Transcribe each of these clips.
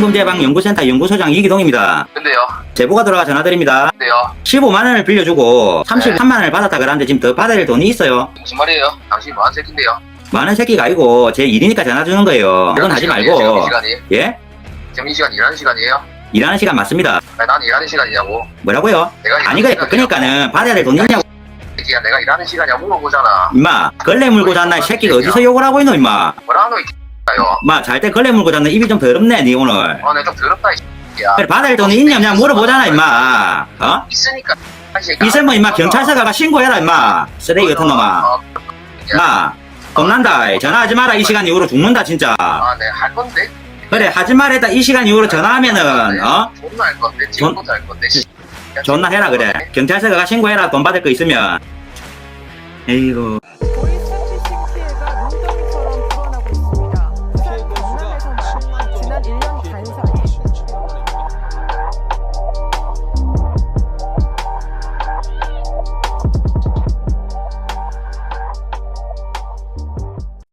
범죄방 연구센터 연구소장 이기동입니다. 근데요. 제보가 들어가 전화드립니다. 근데요. 15만원을 빌려주고 33만원을 받았다 그러는데 지금 더 받아야 될 돈이 있어요. 무슨 말이에요? 당신 뭐한 새끼인데요? 많은 새끼가 아니고 제 일이니까 전화 주는 거예요. 그건 하지 말고. 시간이? 예? 점심시간 일하는 시간이에요? 일하는 시간 맞습니다. 아니, 난 일하는 시간이냐고. 뭐라고요? 내가 아니 일하는 그러니까는 받아야 될 돈이 있냐고. 새끼야, 내가 일하는 시간이냐고 물어보잖아. 임마 걸레 물고 잤나 이 새끼가 어디서 욕을 하고 있노 임마. 뭐라노 이 X야요. 마 잘 때 걸레 물고 잤나 입이 좀 더럽네 니 오늘. 내가 좀 더럽다 이 X야. 그래 받아야 될 돈이 있냐 그냥 물어보잖아 임마. 어? 있으니까. 이 있으면 임마 경찰서 가가 신고해라 임마. 쓰레기 같은 놈아. 마 겁난다. 전화하지 마라. 이 시간 이후로 죽는다 진짜. 네, 할 건데. 그래 하지 말랬다. 이 시간 이후로 전화하면은 존나 할 건데. 지금부터 할 건데. 존나 해라 그래. 경찰서 가가 신고해라. 돈 받을 거 있으면. 에이구. 보이스피싱 피해가 눈덩이처럼 불어나고 있습니다. 부산 강남에서만 지난 1년 반 사이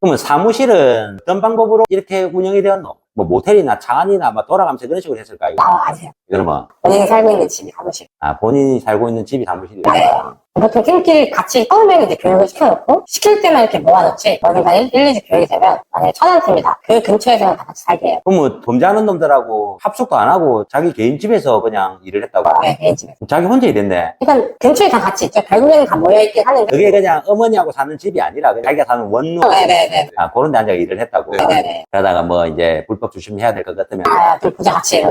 그러면 사무실은 어떤 방법으로 이렇게 운영이 되었노? 뭐 모텔이나 차안이나 뭐 돌아가면서 그런 식으로 했을까요? 나와가세요. 그러면 본인이 살고 있는 집이 사무실. 본인이 살고 있는 집이 사무실이에요. 네. 보통 팀끼리 같이 처음에는 이제 교육을 시켜놓고 시킬 때만 이렇게 모아놓지 어딘가 1, 2주 교육이 되면 만약에 천안팀이다. 그 근처에서는 다 같이 살게 해요. 그러면 범죄하는 놈들하고 합숙도 안 하고 자기 개인 집에서 그냥 일을 했다고? 네, 개인 집에서. 자기 혼자 일했네. 그러니까 근처에 다 같이 있죠. 결국에는 다 모여있긴 하는데. 그게 그냥 어머니하고 사는 집이 아니라 그냥 자기가 사는 원룸. 네네네. 그런 데 앉아 일을 했다고. 네네네. 그러다가 뭐 이제 불법 주심해야 될 것 같으면. 둘 부자 같이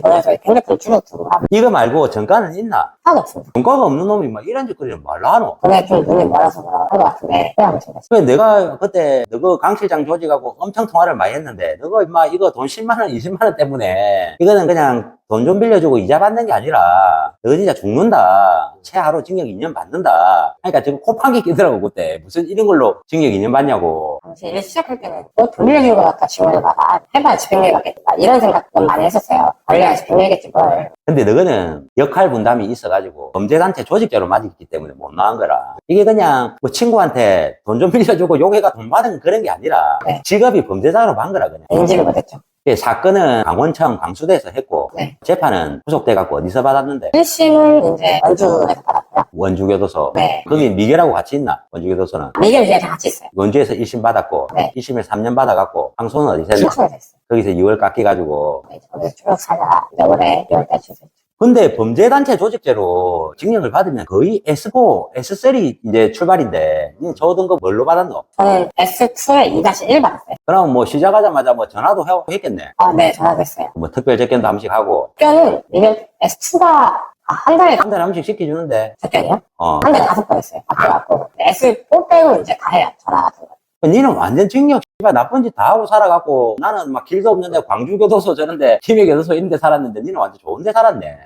모여서 핸드폰 주고두고 하고. 이거 말고 전과는 있나? 하나도 없습니다. 전과가 없는 놈이 막 이런 짓거리를 말로 하노? 돈에 좀 눈이 멀어서 그런 것 같은데. 그냥 무슨 거지. 왜 내가 그때 너가 강 실장 조직하고 엄청 통화를 많이 했는데 너가 임마 이거 돈 10만원 20만원 때문에 이거는 그냥 돈 좀 빌려주고 이자 받는 게 아니라 너 진짜 죽는다. 최하로 징역 2년 받는다. 그러니까 지금 코판기 끼더라고 그때. 무슨 이런 걸로 징역 2년 받냐고. 당시 일 시작할 때는 돈 빌려준 것 같다 지원을 받아. 해봐야 집행유예 받겠다. 이런 생각 좀 많이 했었어요. 걸려야 집행유예겠지 뭘. 근데 너는 역할 분담이 있어가지고 범죄단체 조직자로 맞았기 때문에 못 나간 거라. 이게 그냥 뭐 친구한테 돈 좀 빌려주고 욕해가 돈 받은 그런 게 아니라 네. 직업이 범죄자로 간 거라 그냥. 인지를 못했죠. 사건은 강원청 강수대에서 했고 네. 재판은 후속돼갖고 어디서 받았는데? 1심은 이제 원주에서 받았고요. 원주교도소. 네. 거기 미결하고 같이 있나? 원주교도소는. 미결 위에 다 같이 있어요. 원주에서 1심 받았고 네. 1심에 3년 받아갖고 항소는 어디서 했나? 신청해서 했어요. 거기서 2월 깎여가지고. 거기서 쭉 살다가 이번에 2월달 취소했죠. 근데 범죄단체 조직죄로 징역을 받으면 거의 S4, S3 이제 출발인데 니 저든 거 뭘로 받았노? 저는 S2에 2-1 받았어요. 그럼 뭐 시작하자마자 뭐 전화도 했겠네. 네, 전화도 했어요. 뭐 특별 접견도 한 번씩 하고 학교는 미결 S2가 한 달에 한 달에 한 번씩 시켜주는데 접견이요? 어. 한 달에 5번 했어요. 바뀌어갖고. S4 빼고 이제 다 해요. 전화 같은 거. 니는 완전 징역 씨발 나쁜 짓 다 하고 살아갖고 나는 막 길도 없는데 광주교도소 저런데 김해교도소 이런 데 살았는데 니는 완전 좋은 데 살았네.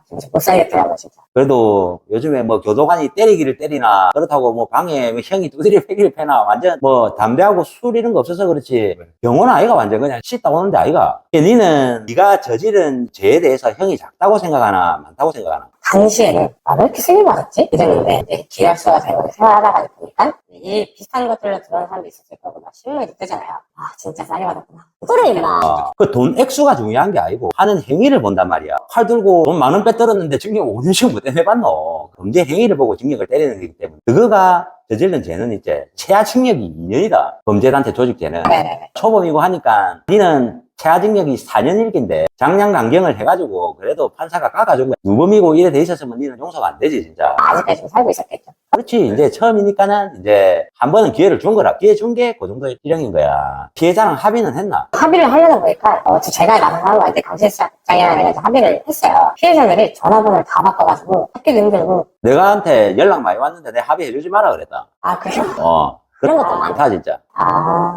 진짜 못 살겠더라고, 진짜. 그래도 요즘에 뭐 교도관이 때리기를 때리나 그렇다고 뭐 방에 뭐 형이 두드려 패기를 패나 완전 뭐 담배하고 술 이런 거 없어서 그렇지 병원 아이가 완전 그냥 씻다 오는데 아이가. 니는 네가 저지른 죄에 대해서 형이 작다고 생각하나 많다고 생각하나? 당시에는 왜 이렇게 세게 맞았지? 이랬는데 이제 기획서가 되고 생활하다가 보니까 이 비슷한 것들로 들어온 사람도 있었을 거고 막 신문에도 뜨잖아요. 진짜 싸게 받았구나. 그래 임마. 그 돈 액수가 중요한 게 아니고 하는 행위를 본단 말이야. 칼 들고 돈 10,000원 빼떨었는데 징역 5년씩 못 해봤노. 범죄 행위를 보고 징역을 때리는 거기 때문에 그거가 저지른 죄는 이제 최하징역이 2년이다. 범죄단체 조직죄는. 네네네. 초범이고 하니까 니는 최하징역이 4년 1기인데 장량 강경을 해가지고 그래도 판사가 깎아준 거야. 유범이고 이래 돼 있었으면 니는 용서가 안 되지 진짜. 아직까지 좀 살고 있었겠죠. 그렇지. 이제 처음이니까는 이제 한 번은 기회를 준 거라. 기회 준 게 그 정도의 필형인 거야. 피해자랑 합의는 했나? 합의를 하려다 보니까 제가 나서서 하는 거한테 강실장이랑 합의를 했어요. 피해자들이 전화번호를 다 바꿔가지고 찾기도 힘들고. 내가한테 연락 많이 왔는데 내 합의해주지 마라 그랬다. 그래요? 그런 것도 많다 진짜.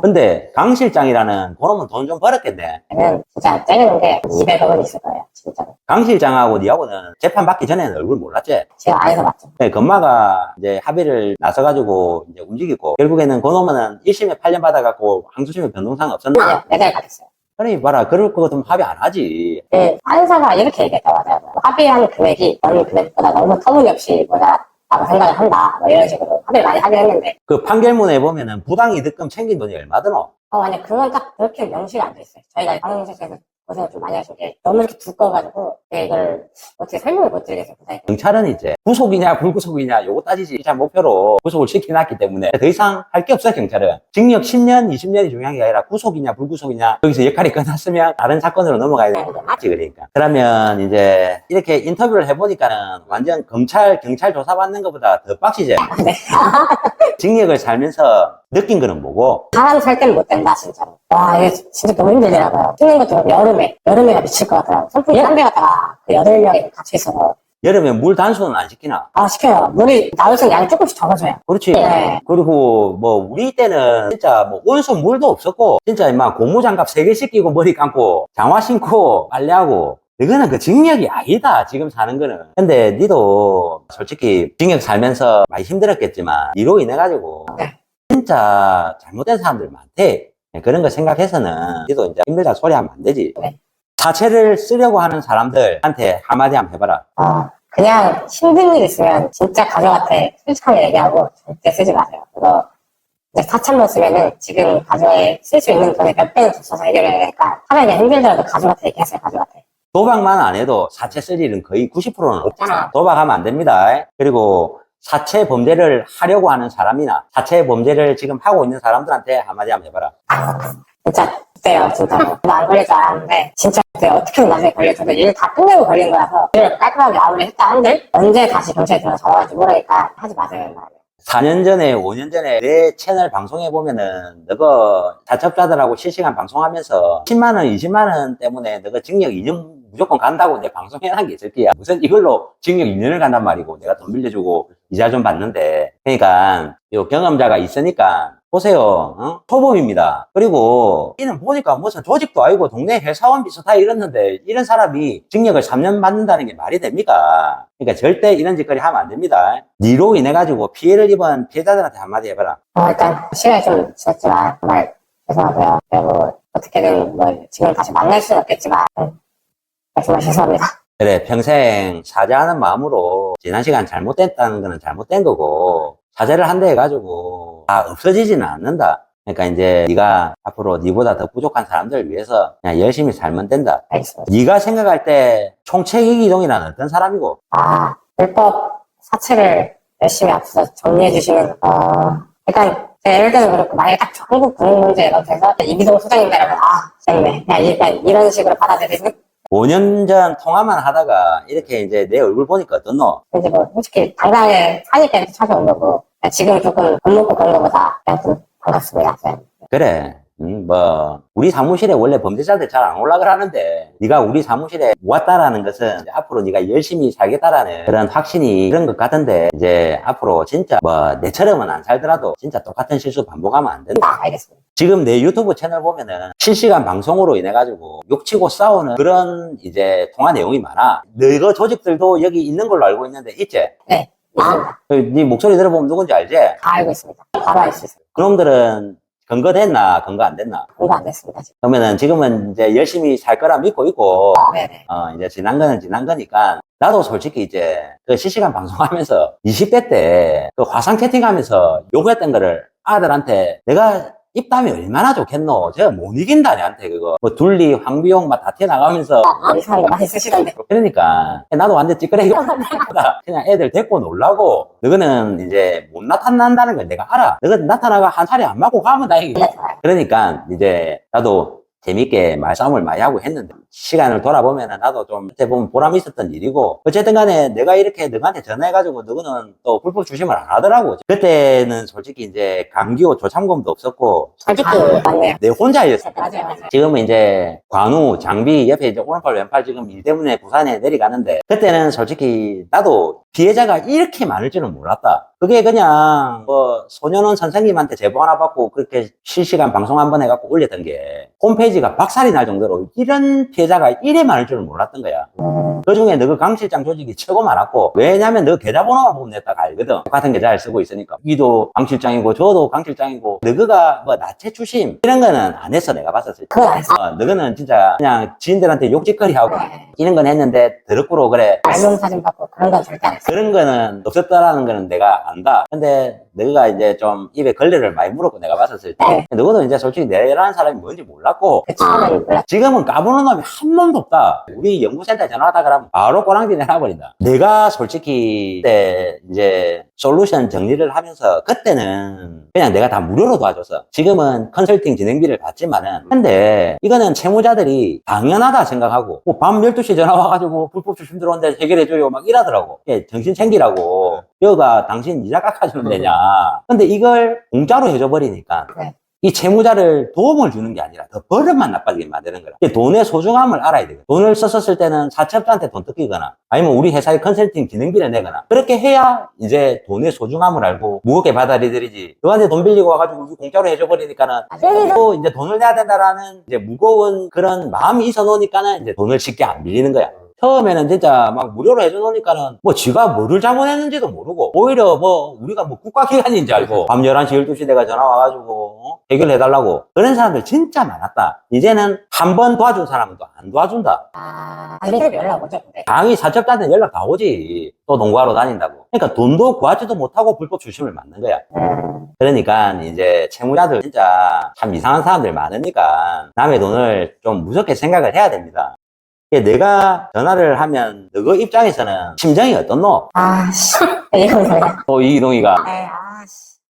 근데 강 실장이라는 그놈은 돈 좀 벌었겠네. 저는 진짜 때리는 게 200억은 있을 거예요, 진짜로. 강 실장하고 니하고는 재판 받기 전에는 얼굴 몰랐지? 제가 안에서 봤죠. 네, 건마가 이제 합의를 나서가지고 이제 움직이고 결국에는 그놈은 1심에 8년 받아갖고 항소심에 변동사항 없었는데 아니요, 4달 받았어요. 그러니 봐라 그럴 거 같으면 합의 안 하지. 판사가 이렇게 얘기했다고 하더라고요. 합의한 금액이 다른 금액보다 너무 터무니없이 모자라고 생각을 한다. 뭐 이런 식으로 합의를 많이 하긴 했는데. 그 판결문에 보면은 부당이득금 챙긴 돈이 얼마 드노? 아니, 그건 딱 그렇게 명시가 안 돼 있어요. 저희가 방송국에서 고생을 좀 많이 하신 게 너무 이렇게 두꺼워가지고 이걸 어떻게 설명을 못 드리겠어요. 경찰은 이제 구속이냐 불구속이냐 요거 따지지 자 목표로 구속을 시켜놨기 때문에 더 이상 할 게 없어요. 경찰은 징역 10년 20년이 중요한 게 아니라 구속이냐 불구속이냐 여기서 역할이 끝났으면 다른 사건으로 넘어가야 되는 거 맞지. 그러니까 그러면 이제 이렇게 인터뷰를 해보니까는 완전 경찰 조사받는 것보다 더 빡시죠. 징역을 살면서 느낀 거는 뭐고 사람 살 때는 못 된다 진짜로. 와 이게 진짜 너무 힘들더라고요. 찍는 것도 여름에가 미칠 것 같더라고요. 선풍기 한 대 갖다가 그 8명이 같이 있어서 여름에 물 단수는 안 시키나? 시켜요. 물이 나올수록 양이 조금씩 적어줘요. 그렇지. 네. 그리고 뭐 우리 때는 진짜 뭐 온수 물도 없었고 진짜 막 고무장갑 3개 씻기고 머리 감고 장화 신고 빨래하고 이거는 그 징역이 아니다 지금 사는 거는. 근데 니도 솔직히 징역 살면서 많이 힘들었겠지만 이로 인해 가지고 진짜 잘못된 사람들 많대. 그런 거 생각해서는 니도 이제 힘들다 소리 하면 안 되지. 네. 사채를 쓰려고 하는 사람들한테 한마디 한번 해봐라. 그냥 힘든 일 있으면 진짜 가족한테 솔직하게 얘기하고 절대 쓰지 마세요. 그거 이제 4,000번 쓰면은 지금 가족에 쓸 수 있는 돈의 몇 배는 더 써서 해결해야 되니까 차라리 그냥 힘들더라도 가족한테 얘기하세요. 가족한테. 도박만 안 해도 사채 쓸 일은 거의 90%는 없잖아. 도박하면 안 됩니다. 그리고 사채 범죄를 하려고 하는 사람이나 사채 범죄를 지금 하고 있는 사람들한테 한마디 한번 해봐라. 진짜 그때요. 진짜로. 안 걸릴 줄 알았는데 진짜 그때 어떻게든 나중에 걸려줘도 일 다 끝내고 걸린 거라서 일을 깔끔하게 마무리했다 한들 언제 다시 경찰에 들어서 잡아갈지 모르니까 하지 마세요. 4년 전에 5년 전에 내 채널 방송해 보면은 너가 자첩자들하고 실시간 방송하면서 10만원 20만원 때문에 너가 징역 2년 무조건 간다고 내 방송해 놓은 게 있을 거야. 무슨 이걸로 징역 2년을 간단 말이고 내가 돈 빌려주고 이자 좀 받는데. 그러니까 요 경험자가 있으니까 보세요. 초범입니다. 그리고 이는 보니까 무슨 조직도 아니고 동네 회사원 비슷하게 이랬는데 이런 사람이 징역을 3년 받는다는 게 말이 됩니까? 그러니까 절대 이런 짓거리 하면 안 됩니다. 니로 인해 가지고 피해를 입은 피해자들한테 한마디 해봐라. 일단 시간이 좀 지났지만 정말 죄송하고요. 그리고 어떻게든 뭐 지금 다시 만날 수는 없겠지만 정말 죄송합니다. 그래, 평생 사죄하는 마음으로 지난 시간 잘못됐다는 거는 잘못된 거고 사죄를 한다 해가지고 다 없어지지는 않는다. 그러니까 이제 네가 앞으로 네보다 더 부족한 사람들을 위해서 그냥 열심히 살면 된다. 알겠습니다. 네가 생각할 때 총책이기동이란 어떤 사람이고? 불법 사채를 열심히 앞서 정리해 주시면 일단 예를 들어서 그렇고 만약에 딱 한국 금융 문제에 넣어서 이기동 소장님이라면 재밌네. 그냥 이런 식으로 받아들이는 5년 전 통화만 하다가 이렇게 이제 내 얼굴 보니까 어떻노? 이제 뭐 솔직히 당장에 사니까 찾아온 거고 지금 조금 돈 먹고 그런 거보다 그냥 좀 반갑습니다. 그래. 뭐 우리 사무실에 원래 범죄자들 잘 안 올라 그러는데 네가 우리 사무실에 왔다라는 것은 이제 앞으로 네가 열심히 살겠다라는 그런 확신이 그런 것 같은데 이제 앞으로 진짜 뭐 내처럼은 안 살더라도 진짜 똑같은 실수 반복하면 안 된다. 알겠습니다. 지금 내 유튜브 채널 보면은 실시간 방송으로 인해 가지고 욕치고 싸우는 그런 이제 통화 내용이 많아. 너희 조직들도 여기 있는 걸로 알고 있는데 있지? 네. 네 목소리 들어보면 누군지 알지? 다 알고 있습니다. 바로 알 수 있습니다. 그놈들은 근거 됐나? 근거 안 됐나? 공부 안 됐습니다. 지금. 그러면은 지금은 이제 열심히 살 거라 믿고 있고, 네네. 이제 지난 거는 지난 거니까, 나도 솔직히 이제 그 실시간 방송하면서 20대 때 그 화상 채팅하면서 요구했던 거를 아들한테 내가 입담이 얼마나 좋겠노? 제가 못 이긴다, 내한테 그거. 뭐 둘리, 황비용 막 다 튀어나가면서. 이상한 거 많이 쓰시던데. 그러니까 나도 완전 찌끄레기가 그냥 애들 데리고 놀라고 너는 이제 못 나타난다는 걸 내가 알아. 너가 나타나가 한 차례 안 맞고 가면 다행이고. 그러니까 이제 나도 재밌게 말싸움을 많이 하고 했는데 시간을 돌아보면 나도 좀 그때 보면 보람이 있었던 일이고 어쨌든 간에 내가 이렇게 너한테 전화해가지고 너는 또 불법 주심을 안 하더라고. 그때는 솔직히 이제 감기호 조참금도 없었고 솔직히 맞네요. 내 혼자였어. 맞아요. 지금은 이제 관우, 장비 옆에 이제 오른팔 왼팔 지금 일 때문에 부산에 내려가는데 그때는 솔직히 나도 피해자가 이렇게 많을 줄은 몰랐다. 그게 그냥 뭐 소년원 선생님한테 제보 하나 받고 그렇게 실시간 방송 한번 해갖고 올렸던 게 홈페이지가 박살이 날 정도로 이런 피해자가 이래 많을 줄은 몰랐던 거야. 그 중에 너그 강 실장 조직이 최고 많았고 왜냐면 너 계좌번호만 보면 내가 다 알거든. 똑같은 계좌를 쓰고 있으니까 이도 강 실장이고 저도 강 실장이고 너그가 뭐 나체 추심 이런 거는 안 했어. 내가 봤었을 때. 그건 안 했어. 너그는 진짜 그냥 지인들한테 욕짓거리하고 이런 건 했는데 더럽고로 그래 알몸 사진 받고 그런 건 절대 안 했어. 그런 거는 없었다라는 거는 내가 안다. 근데 너가 이제 좀 입에 걸레를 많이 물었고 내가 봤었을 때 너도 이제 솔직히 내라는 사람이 뭔지 몰랐고 그 처음에는 몰랐죠. 지금은 까부는 놈이 한 놈도 없다. 우리 연구센터에 전화하다 그러면 바로 꼬랑지 내놔버린다. 내가 솔직히 그때 이제 솔루션 정리를 하면서 그때는 그냥 내가 다 무료로 도와줬어. 지금은 컨설팅 진행비를 받지만은. 근데 이거는 채무자들이 당연하다 생각하고 뭐 밤 12시에 전화 와가지고 불법 주심 들어온데 해결해줘요 막 이러더라고. 예, 정신 챙기라고. 여기가 당신 이자 깎아주는 데냐. 근데 이걸 공짜로 해줘버리니까 네. 이 채무자를 도움을 주는 게 아니라 더 버릇만 나빠지게 만드는 거야. 돈의 소중함을 알아야 되거든. 돈을 썼었을 때는 사채업자한테 돈 뜯기거나 아니면 우리 회사의 컨설팅 진행비를 내거나 그렇게 해야 이제 돈의 소중함을 알고 무겁게 받아들이지. 너한테 돈 빌리고 와가지고 우리 공짜로 해줘버리니까는 또 이제 돈을 내야 된다라는 이제 무거운 그런 마음이 있어 놓으니까는 이제 돈을 쉽게 안 빌리는 거야. 처음에는 진짜 막 무료로 해줘 놓으니까는 뭐 지가 뭐를 잘못했는지도 모르고 오히려 뭐 우리가 뭐 국가기관인 줄 알고 밤 11시 12시 내가 전화 와가지고 해결해달라고 그런 사람들 진짜 많았다. 이제는 한 번 도와준 사람은 또 안 도와준다. 관리들 연락 오죠. 네. 당연히 사채업자한테 연락 다 오지. 또 농구하러 다닌다고. 그러니까 돈도 구하지도 못하고 불법 주심을 맞는 거야. 그러니까 이제 채무자들 진짜 참 이상한 사람들 많으니까 남의 돈을 좀 무섭게 생각을 해야 됩니다. 내가 전화를 하면 너그 입장에서는 심정이 어떻노? 아씨, 이런 소리야. 또 이동이가. 아씨,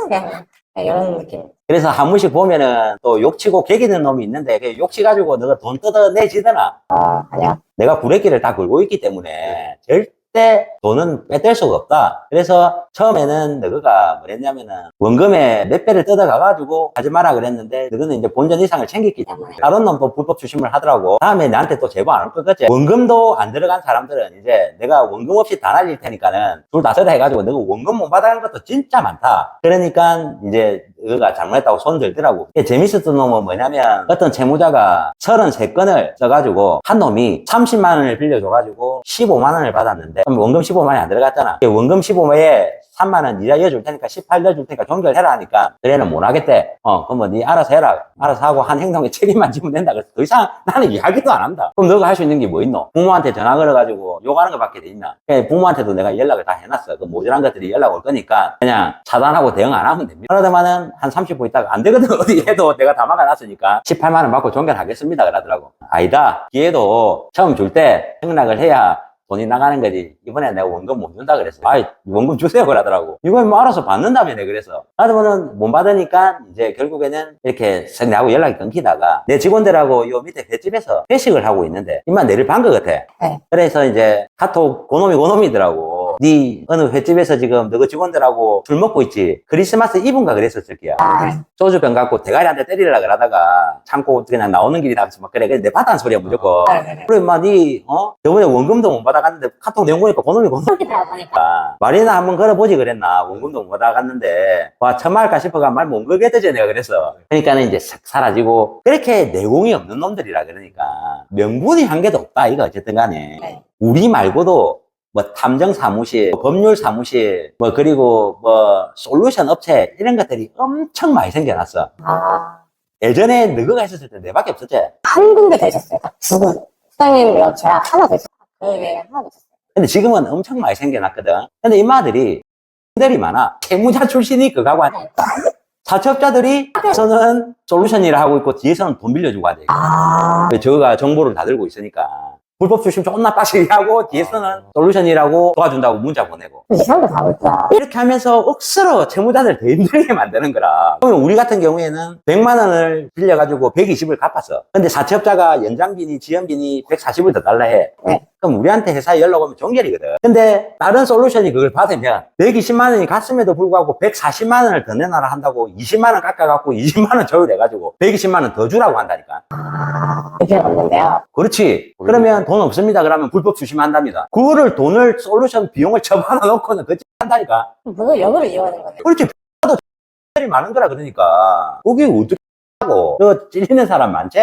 그냥 이런 느낌. 그래서 한 번씩 보면은 또 욕치고 개기는 놈이 있는데 그 욕치가지고 너가 돈 뜯어내지더나. 아니야. 내가 구레기를 다 걸고 있기 때문에 절대 돈은 빼뗄 수가 없다. 그래서 처음에는 너가 뭐랬냐면은 원금에 몇 배를 뜯어가가지고 하지 마라 그랬는데 너는 이제 본전 이상을 챙겼기 때문에 다른 놈도 불법 주심을 하더라고. 다음에 나한테 또 제보 안 올 것 같지? 원금도 안 들어간 사람들은 이제 내가 원금 없이 다 날릴 테니까는 둘 다 써라 해가지고 너가 원금 못 받아간 것도 진짜 많다. 그러니까 이제 너가 잘못했다고 손 들더라고. 재밌었던 놈은 뭐냐면 어떤 채무자가 33건을 써가지고 한 놈이 30만 원을 빌려줘가지고 15만 원을 받았는데 그럼 원금 15만 원이 안 들어갔잖아. 원금 15만에 3만 원 이자 이어줄 테니까 18 넣어줄 테니까 종결해라 하니까 그래는 못 하겠대. 그럼 뭐 니 알아서 해라. 알아서 하고 한 행동에 책임만 지면 된다. 그래서 더 이상 나는 이야기도 안 한다. 그럼 너가 할 수 있는 게 뭐 있노? 부모한테 전화 걸어가지고 욕하는 것밖에 돼 있나? 부모한테도 내가 연락을 다 해놨어. 그 모자란 것들이 연락 올 거니까 그냥 차단하고 대응 안 하면 됩니다. 그러다가는 한 30분 있다가 안 되거든. 어디 해도 내가 다 막아놨으니까 18만 원 받고 종결하겠습니다. 그러더라고. 아니다. 기회도 처음 줄 때 생각을 해야 돈이 나가는 거지. 이번에 내가 원금 못 준다 그랬어. 아이, 원금 주세요. 그러더라고. 이건 뭐 알아서 받는다며, 그래서. 나도는 못 받으니까 이제 결국에는 이렇게 내하고 연락이 끊기다가 내 직원들하고 요 밑에 횟집에서 회식을 하고 있는데 임마 내를 반 것 같아. 네. 그래서 이제 카톡 고놈이더라고. 네 어느 횟집에서 지금 너그 직원들하고 술 먹고 있지. 크리스마스 이브인가 그랬었을 거야. 소주병 갖고 대가리 한 대 때리려고 그러다가 참고 그냥 나오는 길이다 하면서 막 그래. 내 받았는 소리야 무조건. 그래 임마 니 저번에 원금도 못 받아갔는데 카톡 내용 보니까 고놈이니까 말이나 한번 걸어보지 그랬나. 원금도 못 받아갔는데 와 천말까 싶어가 말 못 걸겠다지 내가 그래서. 그러니까는 이제 싹 사라지고 그렇게 내공이 없는 놈들이라 그러니까 명분이 한 개도 없다 이거 어쨌든 간에. 우리 말고도 뭐 탐정 사무실, 법률 사무실, 뭐 그리고 뭐 솔루션 업체 이런 것들이 엄청 많이 생겨났어. 예전에 너가 있었을 때 내밖에 없었지. 한 군데 더 있었어요. 딱 두 군. 수장님 제가 하나 더 있었어요. 그 외에 하나 더 있었어요. 근데 지금은 엄청 많이 생겨났거든. 근데 이마들이 들이 많아. 채무자 출신이 그거하고 하니까. 사채업자들이 앞에서는 솔루션 일을 하고 있고 뒤에서는 돈 빌려주고 하지. 저가 정보를 다 들고 있으니까. 불법 출신 존나 빡시게 하고 뒤에서는 솔루션 일하고 도와준다고 문자 보내고. 이상한 거 다 볼까? 이렇게 하면서 억수로 채무자들 더 힘들게 만드는 거라. 그러면 우리 같은 경우에는 100만 원을 빌려가지고 120을 갚았어. 근데 사채업자가 연장비니 지연비니 140을 더 달라 해. 그럼 우리한테 회사에 연락 오면 종결이거든. 근데 다른 솔루션이 그걸 받으면 120만 원이 갔음에도 불구하고 140만 원을 더 내놔라 한다고 20만 원 깎아갖고 20만 원 조율해가지고 120만 원 더 주라고 한다니까. 그게 없는데요. 그렇지. 그러면 돈 없습니다. 그러면 불법 주심한답니다. 그거를 돈을 솔루션 비용을 접어놔 놓고는 그치 한다니까. 그거 역으로 이용하는 거네. 그렇지. 이 많은 거라 그러니까. 그게 어떻게 하고 너 찔리는 사람 많지?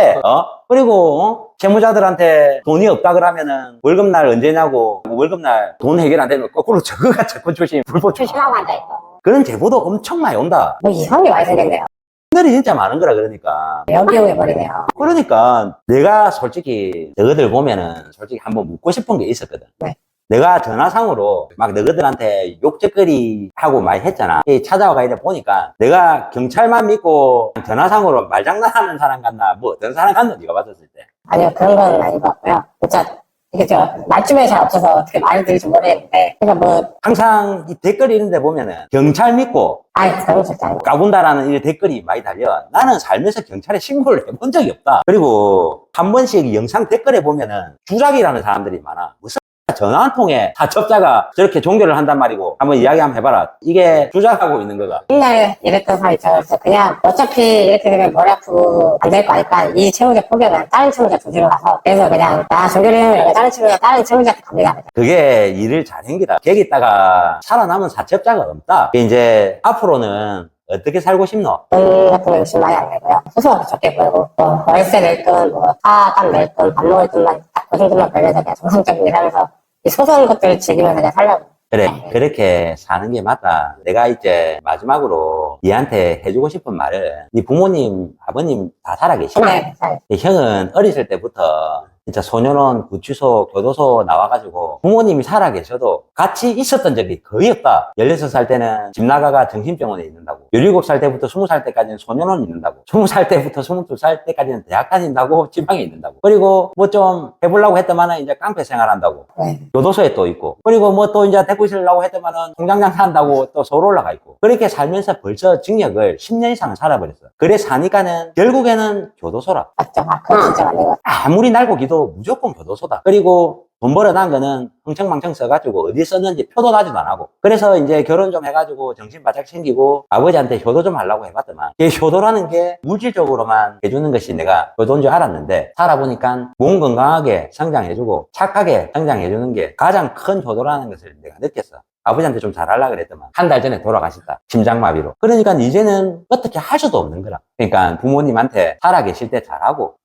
그리고 채무자들한테 돈이 없다 그러면은 월급날 언제냐고 월급날 돈 해결 안 되면 거꾸로 저거가 채권 출신 불법 출신 조심하고 앉아있고. 그런 제보도 엄청 많이 온다. 뭐 이상한 게 많이 생겼네요. 들이 진짜 많은 거라 그러니까. 역이용해버리네요. 그러니까 내가 솔직히 너희들 보면은 솔직히 한번 묻고 싶은 게 있었거든. 네. 내가 전화상으로 막 너희들한테 욕짓거리 하고 많이 했잖아. 찾아와가 이래 보니까 내가 경찰만 믿고 전화상으로 말장난하는 사람 같나 뭐 어떤 사람 같나 네가 봤었을 때. 아니요, 그런 건 아닌 것 같고요. 진짜, 이게 말주변이 잘 없어서 어떻게 말을 드릴지 모르겠는데, 그러니까 뭐, 항상 이 댓글 이런데 보면은 경찰 믿고 아예 그런 거 절대 아니고. 까분다라는 이 댓글이 많이 달려. 나는 살면서 경찰에 신고를 해본 적이 없다. 그리고 한 번씩 영상 댓글에 보면은 주작이라는 사람들이 많아. 무슨 전화 한 통에 사첩자가 저렇게 종교를 한단 말이고 한번 이야기 한번 해봐라. 이게 주작하고 있는 거다. 맨날 이랬던 사람이 있잖아요. 그래서 그냥 어차피 이렇게 되면 머리 아프고 안 될 거 아니까 이 채무자 포기하면 다른 채무자 조지로 가서 그래서 그냥 종교를 다른 채무자 다른 채무자한테 갑니다. 그게 일을 잘한 기다. 거기다가 살아남은 사첩자가 없다. 이제 앞으로는 어떻게 살고 싶노? 돈 같은 거 욕심 많이 안 내고요. 소소하게 적게 벌고 뭐 월세 낼 돈, 뭐 사감 낼 돈, 밥 먹을 돈만 딱 그 정도만 벌면서 그냥 정상적인 일하면서 이 소소한 것들을 즐기면서 그냥 살려고. 그래, 그렇게 사는 게 맞다. 내가 이제 마지막으로 니한테 해주고 싶은 말을 네 부모님, 아버님 다 살아계시네. 네, 형은 어렸을 때부터 진짜 소년원, 구치소, 교도소 나와가지고 부모님이 살아계셔도 같이 있었던 적이 거의 없다. 16살 때는 집 나가가 정신병원에 있는다고. 17살 때부터 20살 때까지는 소년원 있는다고. 20살 때부터 22살 때까지는 대학 다닌다고 지방에 있는다고. 그리고 뭐 좀 해보려고 했더만은 이제 깡패 생활한다고. 네. 교도소에 또 있고. 그리고 뭐 또 이제 데리고 있으려고 했더만은 통장장 한다고 또 서울 올라가 있고. 그렇게 살면서 벌써 징역을 10년 이상 살아버렸어. 그래 사니까는 결국에는 교도소라. 맞죠. 아, 그건 진짜 맞는 것 같아요. 아무리 날고 기도 무조건 교도소다. 그리고 돈 벌어난 거는 흥청망청 써가지고 어디 썼는지 표도 나지도 안 하고. 그래서 이제 결혼 좀 해가지고 정신 바짝 챙기고 아버지한테 효도 좀 하려고 해봤더만 이 효도라는 게 물질적으로만 해주는 것이 내가 효도인 줄 알았는데 살아보니까 몸 건강하게 성장해주고 착하게 성장해주는 게 가장 큰 효도라는 것을 내가 느꼈어. 아버지한테 좀 잘하려고 그랬더만 한 달 전에 돌아가셨다. 심장마비로. 그러니까 이제는 어떻게 할 수도 없는 거라. 그러니까 부모님한테 살아계실 때 잘하고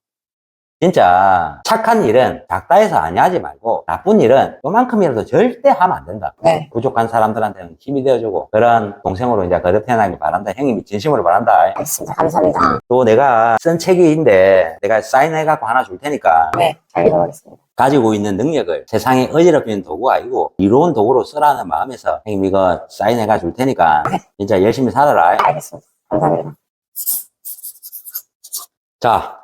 진짜 착한 일은 작다 해서 안 하지 말고 나쁜 일은 요만큼이라도 절대 하면 안 된다. 네. 부족한 사람들한테는 힘이 되어주고 그런 동생으로 이제 거듭 태어나길 바란다. 형님이 진심으로 바란다. 알겠습니다. 감사합니다. 또 내가 쓴 책인데 내가 사인해갖고 하나 줄 테니까 네, 잘 읽어보겠습니다. 가지고 있는 능력을 세상에 어지럽히는 도구가 아니고 이로운 도구로 쓰라는 마음에서 형님 이거 사인해가 줄 테니까 진짜 열심히 살아라. 알겠습니다. 감사합니다. 자,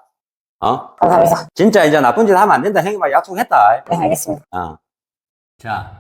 감사합니다. 진짜 이제 나쁜 짓 하면 안 된다. 형님하고 약속했다. 네, 알겠습니다. 자,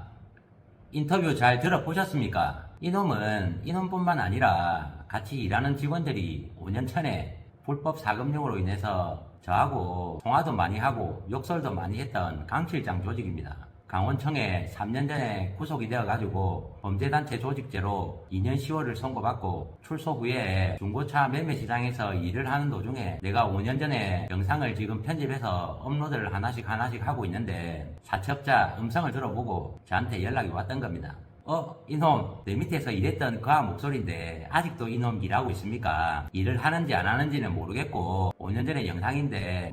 인터뷰 잘 들어보셨습니까? 이놈뿐만 아니라 같이 일하는 직원들이 5년 전에 불법 사금융으로 인해서 저하고 통화도 많이 하고 욕설도 많이 했던 강실장 조직입니다. 강원청에 3년 전에 구속이 되어가지고 범죄단체 조직죄로 2년 10월을 선고받고 출소 후에 중고차 매매 시장에서 일을 하는 도중에 내가 5년 전에 영상을 지금 편집해서 업로드를 하나씩 하고 있는데 사첩자 음성을 들어보고 저한테 연락이 왔던 겁니다. 이놈 내 밑에서 일했던 그아 목소리인데 아직도 이놈 일하고 있습니까? 일을 하는지 안 하는지는 모르겠고 5년 전에 영상인데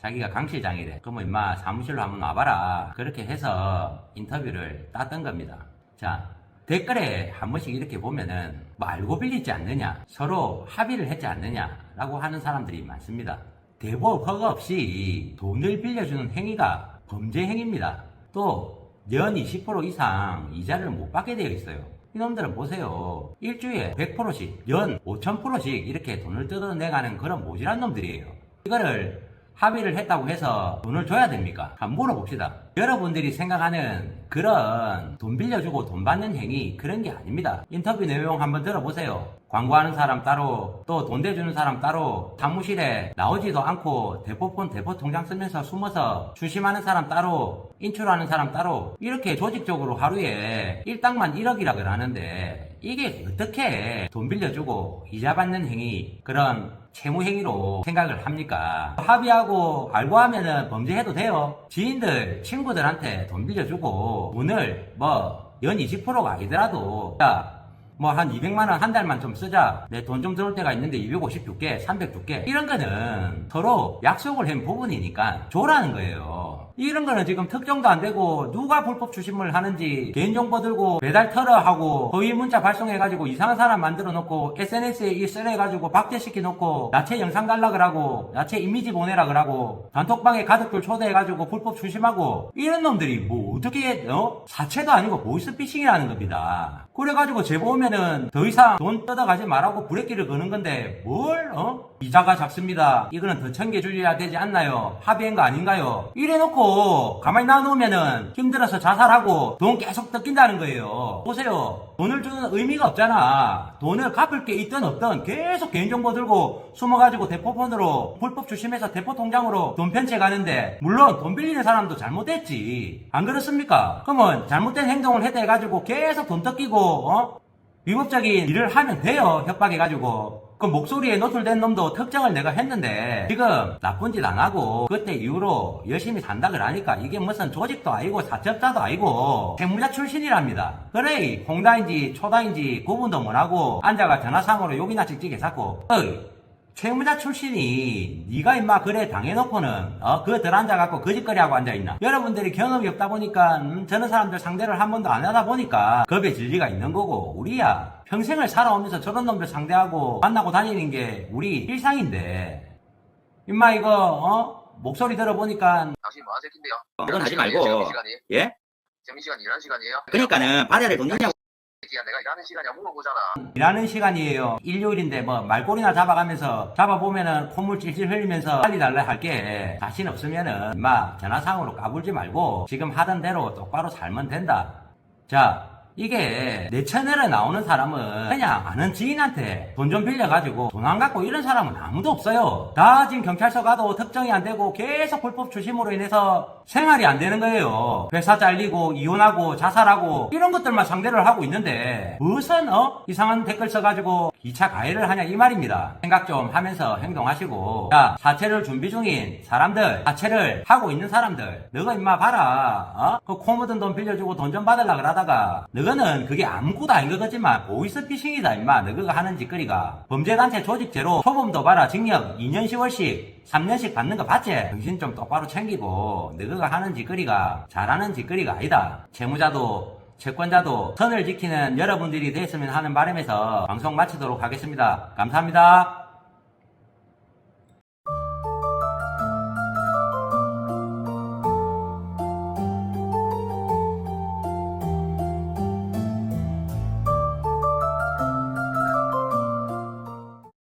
자기가 강실장이래. 그러면 임마 사무실로 한번 와봐라. 그렇게 해서 인터뷰를 땄던 겁니다. 자, 댓글에 한 번씩 이렇게 보면은 알고 빌리지 않느냐, 서로 합의를 했지 않느냐 라고 하는 사람들이 많습니다. 대법 허가 없이 돈을 빌려주는 행위가 범죄 행위입니다. 또 연 20% 이상 이자를 못 받게 되어 있어요. 이놈들은 보세요. 일주일에 100%씩, 연 5000%씩 이렇게 돈을 뜯어내가는 그런 모질한 놈들이에요. 이거를 합의를 했다고 해서 돈을 줘야 됩니까? 한번 물어봅시다. 여러분들이 생각하는 그런 돈 빌려주고 돈 받는 행위 그런 게 아닙니다. 인터뷰 내용 한번 들어보세요. 광고하는 사람 따로 또 돈 대주는 사람 따로 사무실에 나오지도 않고 대포폰 대포통장 쓰면서 숨어서 추심하는 사람 따로 인출하는 사람 따로 이렇게 조직적으로 하루에 일당만 1억이라 그러는데 이게 어떻게 돈 빌려주고 이자 받는 행위 그런 채무 행위로 생각을 합니까? 합의하고 알고 하면은 범죄해도 돼요. 지인들 친구들한테 돈 빌려주고 돈을 연 20%가 아니더라도 한 200만원 한 달만 좀 쓰자. 내 돈 좀 들어올 때가 있는데 250 줄게, 300 줄게. 이런 거는 서로 약속을 한 부분이니까 줘라는 거예요. 이런 거는 지금 특정도 안 되고 누가 불법 추심을 하는지 개인정보 들고 배달 털어 하고 허위 문자 발송해가지고 이상한 사람 만들어 놓고 SNS에 일설해가지고 박제시켜 놓고 야채 영상 달라 그러고 야채 이미지 보내라 그러고 단톡방에 가족들 초대해가지고 불법 추심하고 이런 놈들이 어떻게 사채도 아니고 보이스피싱이라는 겁니다. 그래가지고 제보 오면은 더 이상 돈 뜯어가지 말라고 브레이크를 거는 건데 이자가 작습니다. 이거는 더 챙겨주셔야 되지 않나요? 합의한 거 아닌가요? 이래놓고 가만히 놔놓으면은 힘들어서 자살하고 돈 계속 뜯긴다는 거예요. 보세요. 돈을 주는 의미가 없잖아. 돈을 갚을 게 있든 없든 계속 개인정보 들고 숨어가지고 대포폰으로 불법 주심해서 대포통장으로 돈 편채 가는데 물론 돈 빌리는 사람도 잘못했지. 안 그렇습니까? 그러면 잘못된 행동을 했다 해가지고 계속 돈 뜯기고 위법적인 일을 하면 돼요. 협박해가지고. 그 목소리에 노출된 놈도 특정을 내가 했는데 지금 나쁜 짓 안 하고 그때 이후로 열심히 산다 그러니까 이게 무슨 조직도 아니고 사첩자도 아니고 채무자 출신이랍니다. 그래 홍다인지 초다인지 구분도 못하고 앉아가 전화상으로 욕이나 찍찍해 자꾸 채무자 출신이 네가 임마 그래 당해놓고는 그거 덜 앉아갖고 거짓거리하고 앉아있나. 여러분들이 경험이 없다 보니까 저런 사람들 상대를 한 번도 안 하다 보니까 겁에 질 리가 있는 거고 우리야 평생을 살아오면서 저런 놈들 상대하고 만나고 다니는 게 우리 일상인데 임마 이거 목소리 들어보니까 당신 뭐하는 새끼인데요? 그건 하지 시간이에요, 말고 점심시간이? 예? 점심시간 일하는 시간이에요? 그러니까는 받아야 될 돈 있냐고. 새끼야, 내가 일하는 시간이야 물어보잖아. 일하는 시간이에요. 일요일인데 뭐 말꼬리나 잡아가면서 잡아보면은 콧물 찔찔 흘리면서 빨리 달라 할게 자신 없으면은 임마 전화상으로 까불지 말고 지금 하던 대로 똑바로 살면 된다. 자 이게 내 채널에 나오는 사람은 그냥 아는 지인한테 돈 좀 빌려가지고 돈 안 갚고 이런 사람은 아무도 없어요. 다 지금 경찰서 가도 특정이 안 되고 계속 불법 주심으로 인해서 생활이 안 되는 거예요. 회사 잘리고 이혼하고 자살하고 이런 것들만 상대를 하고 있는데 무슨 이상한 댓글 써가지고 2차 가해를 하냐 이 말입니다. 생각 좀 하면서 행동하시고 자 사채를 준비 중인 사람들 사채를 하고 있는 사람들 너가 임마 봐라 그 코 묻은 돈 빌려주고 돈 좀 받으려 그러다가 너는 그게 아무것도 아닌 것 같지만 보이스피싱이다 임마. 너가 하는 짓거리가 범죄단체 조직죄로 초범도 봐라 징역 2년 10월씩 3년씩 받는 거 봤지? 정신 좀 똑바로 챙기고 너가 하는 짓거리가 잘하는 짓거리가 아니다. 채무자도 채권자도 선을 지키는 여러분들이 됐으면 하는 바람에서 방송 마치도록 하겠습니다. 감사합니다.